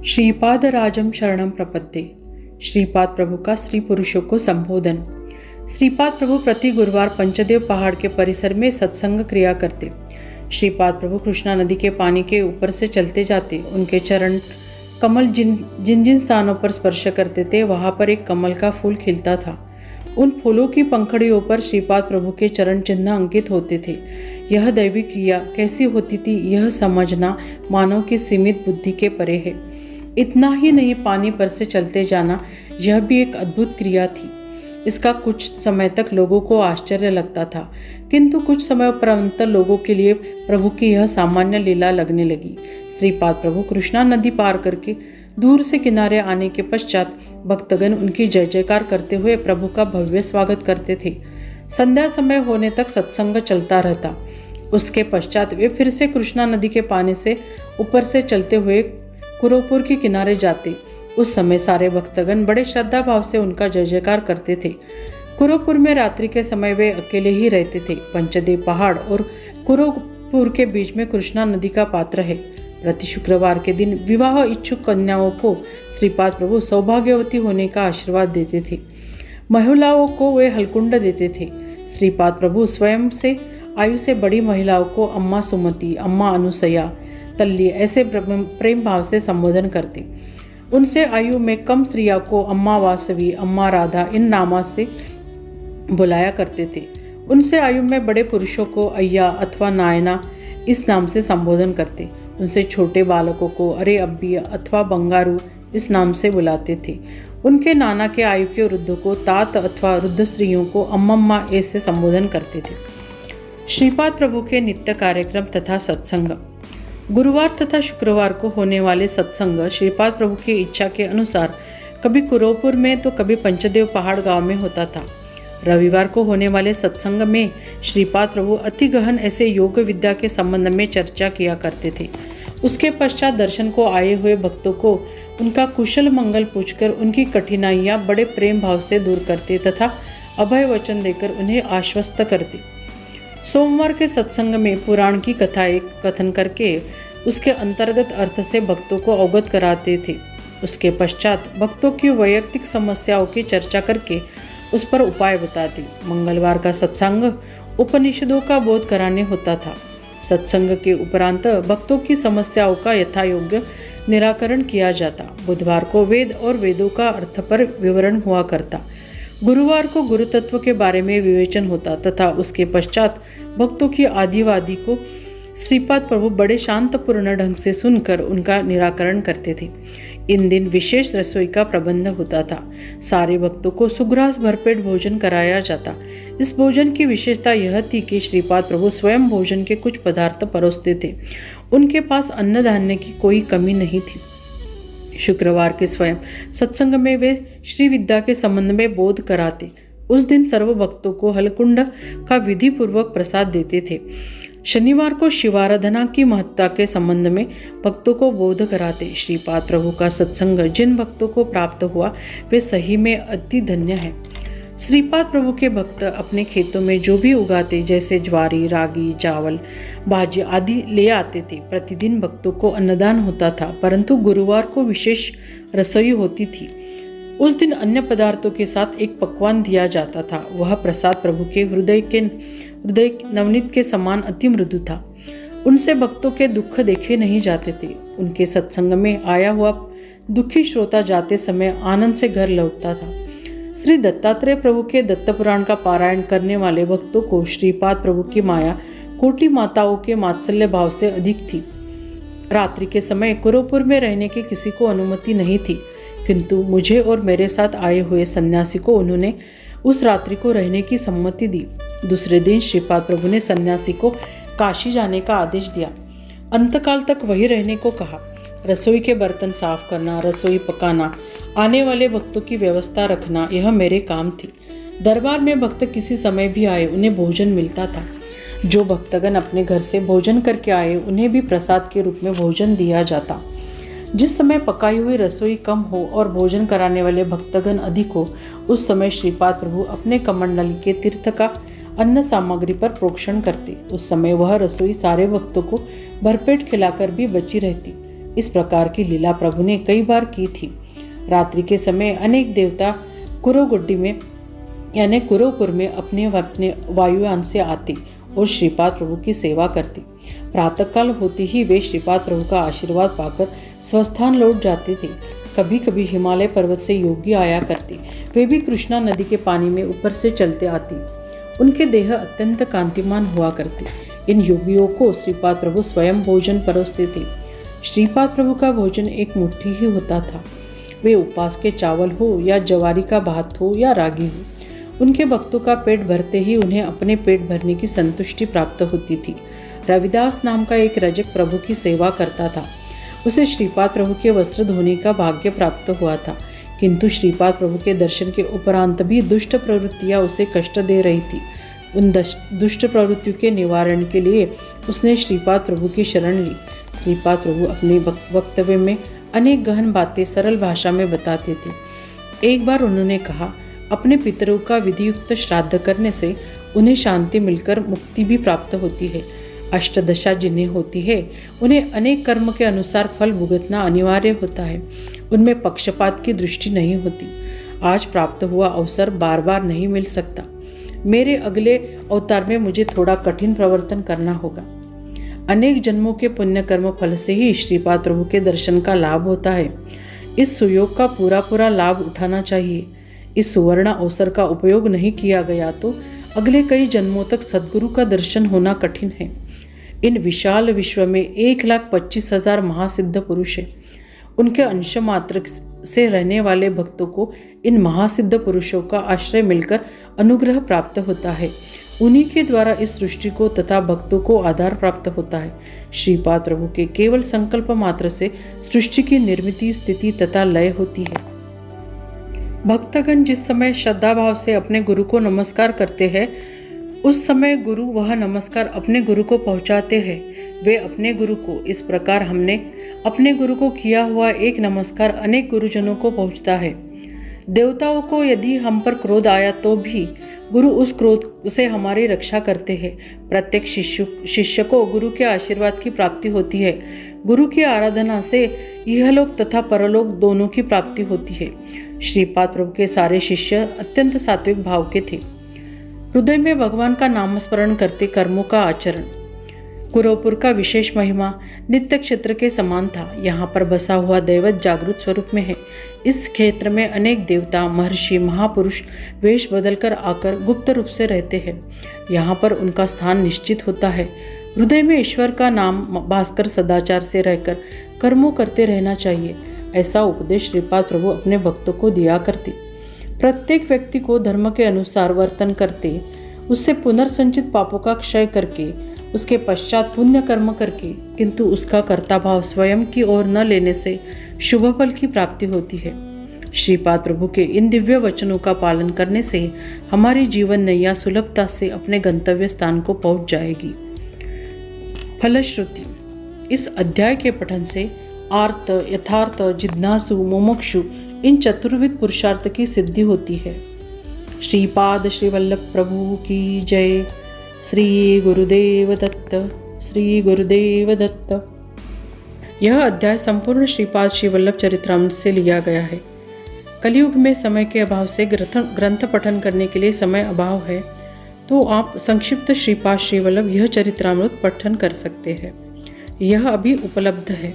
श्रीपादराजम शरणम प्रपद्ये। श्रीपाद प्रभु का स्त्री पुरुषों को संबोधन। श्रीपाद प्रभु प्रति गुरुवार पंचदेव पहाड़ के परिसर में सत्संग क्रिया करते। श्रीपाद प्रभु कृष्णा नदी के पानी के ऊपर से चलते जाते। उनके चरण कमल जिन जिन स्थानों पर स्पर्श करते थे वहाँ पर एक कमल का फूल खिलता था। उन फूलों की पंखड़ियों पर श्रीपाद प्रभु के चरण चिन्ह अंकित होते थे। यह दैवी क्रिया कैसी होती थी यह समझना मानव की सीमित बुद्धि के परे है। इतना ही नहीं, पानी पर से चलते जाना यह भी एक अद्भुत क्रिया थी। इसका कुछ समय तक लोगों को आश्चर्य लगता था, किंतु कुछ समय उपरांत लोगों के लिए प्रभु की यह सामान्य लीला लगने लगी। श्रीपाद प्रभु कृष्णा नदी पार करके दूर से किनारे आने के पश्चात भक्तगण उनकी जय जयकार करते हुए प्रभु का भव्य स्वागत करते थे। संध्या समय होने तक सत्संग चलता रहता। उसके पश्चात वे फिर से कृष्णा नदी के पानी से ऊपर से चलते हुए कुरोपुर के किनारे जाते। उस समय सारे भक्तगण बड़े श्रद्धा भाव से उनका जय जयकार करते थे। कुरोपुर में रात्रि के समय वे अकेले ही रहते थे। पंचदेव पहाड़ और कुरोपुर के बीच में कृष्णा नदी का पात्र है। प्रति शुक्रवार के दिन विवाह इच्छुक कन्याओं को श्रीपाद प्रभु सौभाग्यवती होने का आशीर्वाद देते थे। महिलाओं को वे हलकुंड देते थे। श्रीपाद प्रभु स्वयं से आयु से बड़ी महिलाओं को अम्मा सुमति, अम्मा अनुसया, तल्ली ऐसे प्रेम भाव से संबोधन करते। उनसे आयु में कम स्त्रियों को अम्मा वासवी, अम्मा राधा इन नामों से बुलाया करते थे। उनसे आयु में बड़े पुरुषों को अय्या अथवा नायना इस नाम से संबोधन करते। उनसे छोटे बालकों को अरे अब्बी अथवा बंगारू इस नाम से बुलाते थे। उनके नाना के आयु के वृद्धों को तात अथवा वृद्ध स्त्रियों को अम्मम्मा ऐसे संबोधन करते थे। श्रीपाद प्रभु के नित्य कार्यक्रम तथा सत्संग। गुरुवार तथा शुक्रवार को होने वाले सत्संग श्रीपाद प्रभु की इच्छा के अनुसार कभी कुरोपुर में तो कभी पंचदेव पहाड़ गांव में होता था। रविवार को होने वाले सत्संग में श्रीपाद प्रभु अति गहन ऐसे योग विद्या के संबंध में चर्चा किया करते थे। उसके पश्चात दर्शन को आए हुए भक्तों को उनका कुशल मंगल पूछकर उनकी कठिनाइयाँ बड़े प्रेम भाव से दूर करते तथा अभय वचन देकर उन्हें आश्वस्त करते। सोमवार के सत्संग में पुराण की कथाएं कथन करके उसके अंतर्गत अर्थ से भक्तों को अवगत कराते थे। उसके पश्चात भक्तों की वैयक्तिक समस्याओं की चर्चा करके उस पर उपाय बताते। मंगलवार का सत्संग उपनिषदों का बोध कराने होता था। सत्संग के उपरांत भक्तों की समस्याओं का यथायोग्य निराकरण किया जाता। बुधवार को वेद और वेदों का अर्थ पर विवरण हुआ करता। गुरुवार को गुरु तत्व के बारे में विवेचन होता तथा उसके पश्चात भक्तों की आदिवादी को श्रीपाद प्रभु बड़े शांतपूर्ण ढंग से सुनकर उनका निराकरण करते थे। इन दिन विशेष रसोई का प्रबंध होता था। सारे भक्तों को सुग्रास भरपेट भोजन कराया जाता। इस भोजन की विशेषता यह थी कि श्रीपाद प्रभु स्वयं भोजन के कुछ पदार्थ परोसते थे। उनके पास अन्न धान्य की कोई कमी नहीं थी। शुक्रवार के स्वयं सत्संग में वे श्री विद्या के संबंध में बोध कराते। उस दिन सर्व भक्तों को हलकुंड का विधि पूर्वक प्रसाद देते थे। शनिवार को शिवाराधना की महत्ता के संबंध में भक्तों को बोध कराते। श्रीपाद प्रभु का सत्संग जिन भक्तों को प्राप्त हुआ वे सही में अति धन्य है। श्रीपाद प्रभु के भक्त अपने खेतों में जो भी उगाते जैसे ज्वारी, रागी, चावल, भाजी आदि ले आते थे। प्रतिदिन भक्तों को अन्नदान होता था, परंतु गुरुवार को विशेष रसोई होती थी। उस दिन अन्य पदार्थों के साथ एक पकवान दिया जाता था। वह प्रसाद प्रभु के हृदय नवनीत के समान अति मृदु था। उनसे भक्तों के दुख देखे नहीं जाते थे। उनके सत्संग में आया हुआ दुखी श्रोता जाते समय आनंद से घर लौटता था। श्री दत्तात्रेय प्रभु के दत्त पुराण का पारायण करने वाले भक्तों को श्रीपाद प्रभु की माया कोटि माताओं के मात्सल्य भाव से अधिक थी। रात्रि के समय कुरोपुर में रहने की किसी को अनुमति नहीं थी, किंतु मुझे और मेरे साथ आए हुए सन्यासी को उन्होंने उस रात्रि को रहने की सम्मति दी। दूसरे दिन श्रीपाद प्रभु ने सन्यासी को काशी जाने का आदेश दिया। अंतकाल तक वहीं रहने को कहा। रसोई के बर्तन साफ करना, रसोई पकाना, आने वाले भक्तों की व्यवस्था रखना यह मेरे काम थी। दरबार में भक्त किसी समय भी आए उन्हें भोजन मिलता था। जो भक्तगण अपने घर से भोजन करके आए उन्हें भी प्रसाद के रूप में भोजन दिया जाता। जिस समय पकाई हुई रसोई कम हो और भोजन कराने वाले भक्तगण अधिक हो, उस समय श्रीपाद प्रभु अपने कमंडल के तीर्थ का अन्न सामग्री पर प्रोक्षण करते। उस समय वह रसोई सारे भक्तों को भरपेट खिलाकर भी बची रहती। इस प्रकार की लीला प्रभु ने कई बार की थी। रात्रि के समय अनेक देवता कुरोगुड्डी में यानी कुरोपुर में अपने वायुयान से आते और श्रीपाद प्रभु की सेवा करते। प्रातःकाल होते ही वे श्रीपाद प्रभु का आशीर्वाद पाकर स्वस्थान लौट जाते थे। कभी कभी हिमालय पर्वत से योगी आया करते, वे भी कृष्णा नदी के पानी में ऊपर से चलते आते। उनके देह अत्यंत कांतिमान हुआ करते। इन योगियों को श्रीपाद प्रभु स्वयं भोजन परोसते थे। श्रीपाद प्रभु का भोजन एक मुट्ठी ही होता था। वे उपवास के चावल हो या जवारी का भात हो या रागी हो, उनके भक्तों का पेट भरते ही उन्हें अपने पेट भरने की संतुष्टि प्राप्त होती थी। रविदास नाम का एक रजक प्रभु की सेवा करता था। उसे श्रीपाद प्रभु के वस्त्र धोने का भाग्य प्राप्त हुआ था, किंतु श्रीपाद प्रभु के दर्शन के उपरांत भी दुष्ट प्रवृत्तियां उसे कष्ट दे रही थी। उन दुष्ट प्रवृत्तियों के निवारण के लिए उसने श्रीपाद प्रभु की शरण ली। श्रीपाद प्रभु अपने वक्तव्य में अनेक गहन बातें सरल भाषा में बताते थे। एक बार उन्होंने कहा, अपने पितरों का विधियुक्त श्राद्ध करने से उन्हें शांति मिलकर मुक्ति भी प्राप्त होती है। अष्टदशा जिन्हें होती है उन्हें अनेक कर्म के अनुसार फल भुगतना अनिवार्य होता है। उनमें पक्षपात की दृष्टि नहीं होती। आज प्राप्त हुआ अवसर बार बार नहीं मिल सकता। मेरे अगले अवतार में मुझे थोड़ा कठिन प्रवर्तन करना होगा। अनेक जन्मों के पुण्य कर्म फल से ही श्रीपाद प्रभु के दर्शन का लाभ होता है। इस सुयोग का पूरा लाभ उठाना चाहिए। इस सुवर्ण अवसर का उपयोग नहीं किया गया तो अगले कई जन्मों तक सद्गुरु का दर्शन होना कठिन है। इन विशाल विश्व में 1,25,000 महासिद्ध पुरुष हैं। उनके अंश मात्र से रहने वाले भक्तों को इन महासिद्ध पुरुषों का आश्रय मिलकर अनुग्रह प्राप्त होता है। उन्हीं के द्वारा इस सृष्टि को तथा भक्तों को आधार प्राप्त होता है। श्रीपाद प्रभु के केवल संकल्प मात्र से सृष्टि की निर्मिति, स्थिति तथा लय होती है। भक्तगण जिस समय श्रद्धा भाव से अपने गुरु को नमस्कार करते हैं, उस समय गुरु वह नमस्कार अपने गुरु को पहुंचाते हैं। वे अपने गुरु को इस प्रकार हमने अपने गुरु को किया हुआ एक नमस्कार अनेक गुरुजनों को पहुंचता है। देवताओं को यदि हम पर क्रोध आया तो भी गुरु उस क्रोध से हमारी रक्षा करते हैं। प्रत्येक शिष्य को गुरु के आशीर्वाद की प्राप्ति होती है। गुरु की आराधना से इहलोक तथा परलोक दोनों की प्राप्ति होती है। श्रीपाद प्रभु के सारे शिष्य अत्यंत सात्विक भाव के थे। हृदय में भगवान का नामस्मरण करते कर्मों का आचरण। कुरोपुर का विशेष महिमा नित्य क्षेत्र के समान था। यहाँ पर बसा हुआ दैवत जागृत स्वरूप में है। इस क्षेत्र में अनेक देवता, महर्षि, महापुरुष वेश बदलकर आकर गुप्त रूप से रहते हैं। यहाँ पर उनका स्थान निश्चित होता है। हृदय में ईश्वर का नाम भास्कर सदाचार से रहकर कर्मों करते रहना चाहिए। ऐसा उपदेश श्रीपाद प्रभु अपने भक्तों को दिया करते। प्रत्येक व्यक्ति को धर्म के अनुसार वर्तन करते, उससे पुनर्संचित पापों का क्षय करके, उसके पश्चात पुण्य कर्म करके, किंतु उसका कर्ता भाव स्वयं की ओर न लेने से शुभ फल की प्राप्ति होती है। श्रीपाद प्रभु के इन दिव्य वचनों का पालन करने से हमारी जीवन नैया सुलभता से अपने गंतव्य स्थान को पहुंच जाएगी। फलश्रुति। इस अध्याय के पठन से आर्त, यथार्थ, जिज्ञासु, मुमुक्षु इन चतुर्विध पुरुषार्थ की सिद्धि होती है। श्रीपाद श्री वल्लभ प्रभु की जय। श्री गुरुदेव दत्त। श्री गुरुदेव दत्त। यह अध्याय संपूर्ण श्रीपाद श्री वल्लभ चरित्रामृत से लिया गया है। कलयुग में समय के अभाव से ग्रंथ पठन करने के लिए समय अभाव है, तो आप संक्षिप्त श्रीपाद श्री वल्लभ यह चरित्रामृत पठन कर सकते हैं। यह अभी उपलब्ध है।